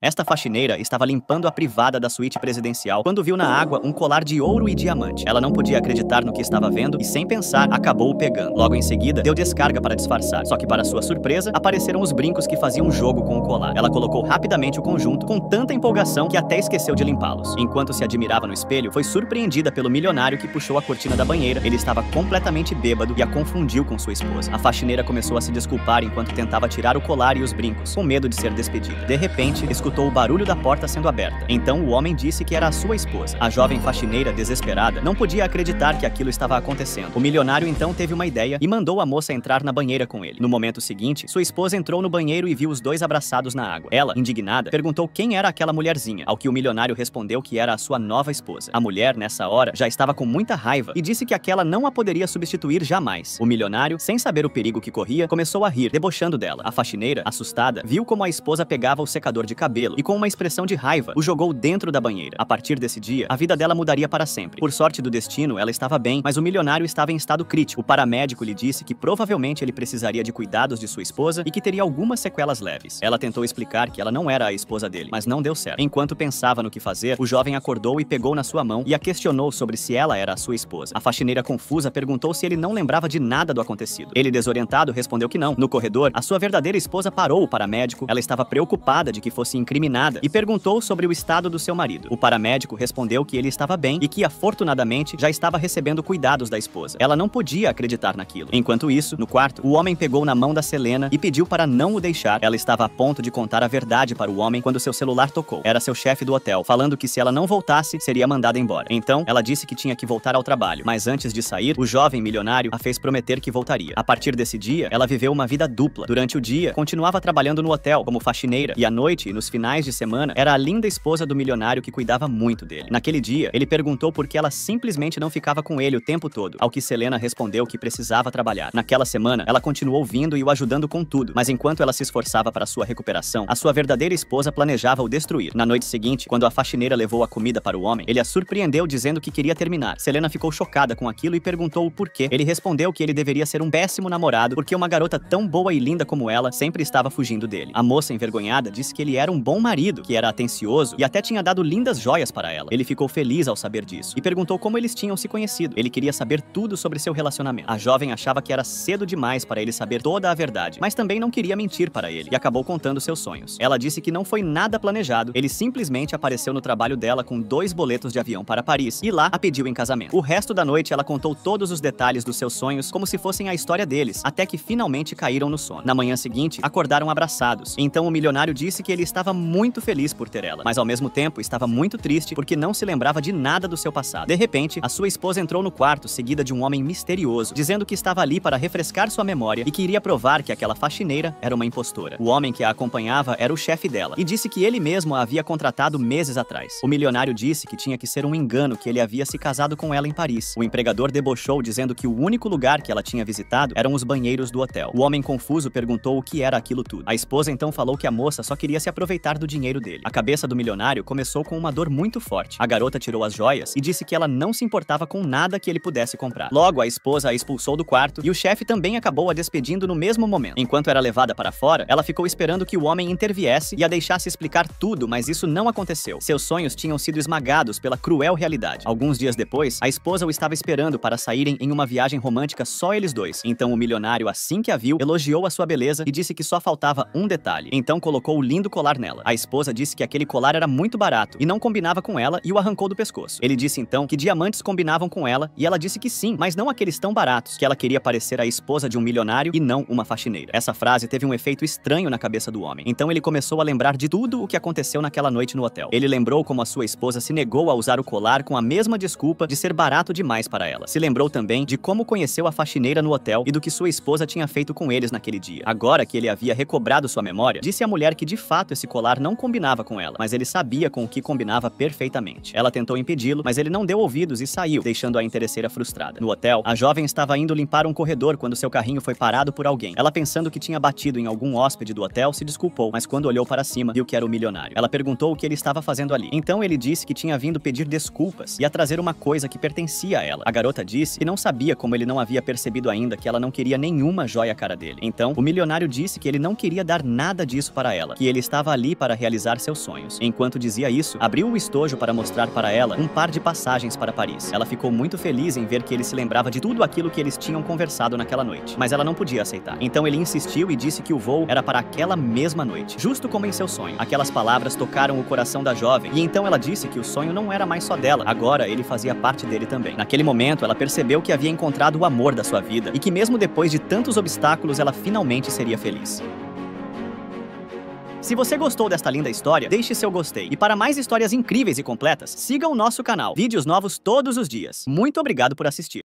Esta faxineira estava limpando a privada da suíte presidencial quando viu na água um colar de ouro e diamante. Ela não podia acreditar no que estava vendo e, sem pensar, acabou o pegando. Logo em seguida, deu descarga para disfarçar. Só que, para sua surpresa, apareceram os brincos que faziam jogo com o colar. Ela colocou rapidamente o conjunto com tanta empolgação que até esqueceu de limpá-los. Enquanto se admirava no espelho, foi surpreendida pelo milionário que puxou a cortina da banheira. Ele estava completamente bêbado e a confundiu com sua esposa. A faxineira começou a se desculpar enquanto tentava tirar o colar e os brincos, com medo de ser despedida. De repente, escutou o barulho da porta sendo aberta. Então o homem disse que era a sua esposa. A jovem faxineira, desesperada, não podia acreditar que aquilo estava acontecendo. O milionário então teve uma ideia e mandou a moça entrar na banheira com ele. No momento seguinte, sua esposa entrou no banheiro e viu os dois abraçados na água. Ela, indignada, perguntou quem era aquela mulherzinha, ao que o milionário respondeu que era a sua nova esposa. A mulher, nessa hora, já estava com muita raiva e disse que aquela não a poderia substituir jamais. O milionário, sem saber o perigo que corria, começou a rir, debochando dela. A faxineira, assustada, viu como a esposa pegava o secador de cabelo e, com uma expressão de raiva, o jogou dentro da banheira. A partir desse dia, a vida dela mudaria para sempre. Por sorte do destino, ela estava bem, mas o milionário estava em estado crítico. O paramédico lhe disse que provavelmente ele precisaria de cuidados de sua esposa e que teria algumas sequelas leves. Ela tentou explicar que ela não era a esposa dele, mas não deu certo. Enquanto pensava no que fazer, o jovem acordou e pegou na sua mão e a questionou sobre se ela era a sua esposa. A faxineira, confusa, perguntou se ele não lembrava de nada do acontecido. Ele, desorientado, respondeu que não. No corredor, a sua verdadeira esposa parou o paramédico. Ela estava preocupada de que fosse incriminada e perguntou sobre o estado do seu marido. O paramédico respondeu que ele estava bem e que, afortunadamente, já estava recebendo cuidados da esposa. Ela não podia acreditar naquilo. Enquanto isso, no quarto, o homem pegou na mão da Selena e pediu para não o deixar. Ela estava a ponto de contar a verdade para o homem quando seu celular tocou. Era seu chefe do hotel, falando que se ela não voltasse, seria mandada embora. Então, ela disse que tinha que voltar ao trabalho, mas antes de sair, o jovem milionário a fez prometer que voltaria. A partir desse dia, ela viveu uma vida dupla. Durante o dia, continuava trabalhando no hotel como faxineira e à noite e nos finais de semana, era a linda esposa do milionário que cuidava muito dele. Naquele dia, ele perguntou por que ela simplesmente não ficava com ele o tempo todo, ao que Selena respondeu que precisava trabalhar. Naquela semana, ela continuou vindo e o ajudando com tudo, mas enquanto ela se esforçava para sua recuperação, a sua verdadeira esposa planejava o destruir. Na noite seguinte, quando a faxineira levou a comida para o homem, ele a surpreendeu dizendo que queria terminar. Selena ficou chocada com aquilo e perguntou o porquê. Ele respondeu que ele deveria ser um péssimo namorado porque uma garota tão boa e linda como ela sempre estava fugindo dele. A moça, envergonhada, disse que ele era um bom marido, que era atencioso e até tinha dado lindas joias para ela. Ele ficou feliz ao saber disso e perguntou como eles tinham se conhecido. Ele queria saber tudo sobre seu relacionamento. A jovem achava que era cedo demais para ele saber toda a verdade, mas também não queria mentir para ele e acabou contando seus sonhos. Ela disse que não foi nada planejado, ele simplesmente apareceu no trabalho dela com 2 boletos de avião para Paris e lá a pediu em casamento. O resto da noite ela contou todos os detalhes dos seus sonhos como se fossem a história deles, até que finalmente caíram no sono. Na manhã seguinte, acordaram abraçados. Então o milionário disse que ele estava muito feliz por ter ela, mas ao mesmo tempo estava muito triste porque não se lembrava de nada do seu passado. De repente, a sua esposa entrou no quarto, seguida de um homem misterioso, dizendo que estava ali para refrescar sua memória e que iria provar que aquela faxineira era uma impostora. O homem que a acompanhava era o chefe dela e disse que ele mesmo a havia contratado meses atrás. O milionário disse que tinha que ser um engano, que ele havia se casado com ela em Paris. O empregador debochou, dizendo que o único lugar que ela tinha visitado eram os banheiros do hotel. O homem confuso perguntou o que era aquilo tudo. A esposa então falou que a moça só queria se aproveitar do dinheiro dele. A cabeça do milionário começou com uma dor muito forte. A garota tirou as joias e disse que ela não se importava com nada que ele pudesse comprar. Logo, a esposa a expulsou do quarto e o chefe também acabou a despedindo no mesmo momento. Enquanto era levada para fora, ela ficou esperando que o homem interviesse e a deixasse explicar tudo, mas isso não aconteceu. Seus sonhos tinham sido esmagados pela cruel realidade. Alguns dias depois, a esposa o estava esperando para saírem em uma viagem romântica só eles dois. Então o milionário, assim que a viu, elogiou a sua beleza e disse que só faltava um detalhe. Então colocou o lindo colar nela. A esposa disse que aquele colar era muito barato e não combinava com ela e o arrancou do pescoço. Ele disse então que diamantes combinavam com ela e ela disse que sim, mas não aqueles tão baratos, que ela queria parecer a esposa de um milionário e não uma faxineira. Essa frase teve um efeito estranho na cabeça do homem. Então ele começou a lembrar de tudo o que aconteceu naquela noite no hotel. Ele lembrou como a sua esposa se negou a usar o colar com a mesma desculpa de ser barato demais para ela. Se lembrou também de como conheceu a faxineira no hotel e do que sua esposa tinha feito com eles naquele dia. Agora que ele havia recobrado sua memória, disse à mulher que de fato esse colar não combinava com ela, mas ele sabia com o que combinava perfeitamente. Ela tentou impedi-lo, mas ele não deu ouvidos e saiu, deixando a interesseira frustrada. No hotel, a jovem estava indo limpar um corredor quando seu carrinho foi parado por alguém. Ela, pensando que tinha batido em algum hóspede do hotel, se desculpou, mas quando olhou para cima, viu que era o milionário. Ela perguntou o que ele estava fazendo ali. Então ele disse que tinha vindo pedir desculpas e a trazer uma coisa que pertencia a ela. A garota disse que não sabia como ele não havia percebido ainda que ela não queria nenhuma joia à cara dele. Então, o milionário disse que ele não queria dar nada disso para ela, que ele estava ali ali para realizar seus sonhos. Enquanto dizia isso, abriu o estojo para mostrar para ela um par de passagens para Paris. Ela ficou muito feliz em ver que ele se lembrava de tudo aquilo que eles tinham conversado naquela noite, mas ela não podia aceitar. Então ele insistiu e disse que o voo era para aquela mesma noite, justo como em seu sonho. Aquelas palavras tocaram o coração da jovem, e então ela disse que o sonho não era mais só dela, agora ele fazia parte dele também. Naquele momento, ela percebeu que havia encontrado o amor da sua vida, e que mesmo depois de tantos obstáculos, ela finalmente seria feliz. Se você gostou desta linda história, deixe seu gostei. E para mais histórias incríveis e completas, siga o nosso canal. Vídeos novos todos os dias. Muito obrigado por assistir.